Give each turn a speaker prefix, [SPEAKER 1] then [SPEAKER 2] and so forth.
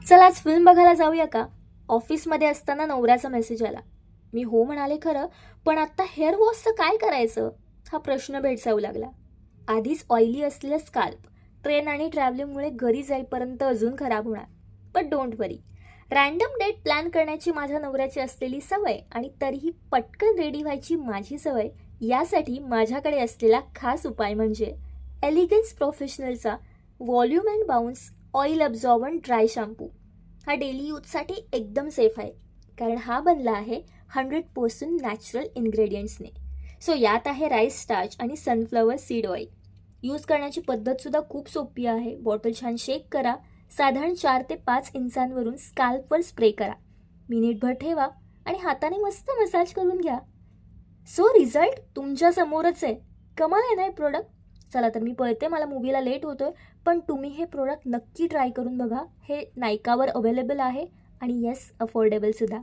[SPEAKER 1] चल आज फिल्म बघायला जाऊया का? ऑफिसमध्ये असताना नवऱ्याचा मेसेज आला. मी हो म्हणाले खरं, पण आता हेअर वॉशचं काय करायचं हा प्रश्न भेडसावू लागला. आधीच ऑइली असलेलं स्काल्प ट्रेन आणि ट्रॅव्हलिंगमुळे घरी जाईपर्यंत अजून खराब होणार. पण don't worry, random date plan करण्याची माझ्या नवऱ्याची असलेली सवय आणि तरीही पटकन रेडी व्हायची माझी सवय, यासाठी माझ्याकडे असलेला खास उपाय म्हणजे एलिगन्स प्रोफेशनलचा volume and bounce oil absorbent dry shampoo. हा डेली यूजसाठी एकदम सेफ आहे, कारण हा बनला आहे 100% नॅचरल इन्ग्रेडियंट्सने. सो यात आहे राईस स्टार्च आणि सनफ्लॉवर सीड ऑइल. यूज करण्याची पद्धतसुद्धा खूप सोपी आहे. बॉटल छान शेक करा, साधारण 4 ते 5 इंचांवरून स्कॅल्पवर स्प्रे करा, मिनिटभर ठेवा आणि हाताने मस्त मसाज करून घ्या. सो रिझल्ट तुमच्या समोरच आहे. कमाल आहे ना हे प्रोडक्ट. चला तर मी पळते, मला मूवीला लेट होतोय. पण तुम्ही हे प्रोडक्ट नक्की ट्राय करून बघा. हे नायकावर अवेलेबल आहे आणि येस, अफोर्डेबल सुद्धा.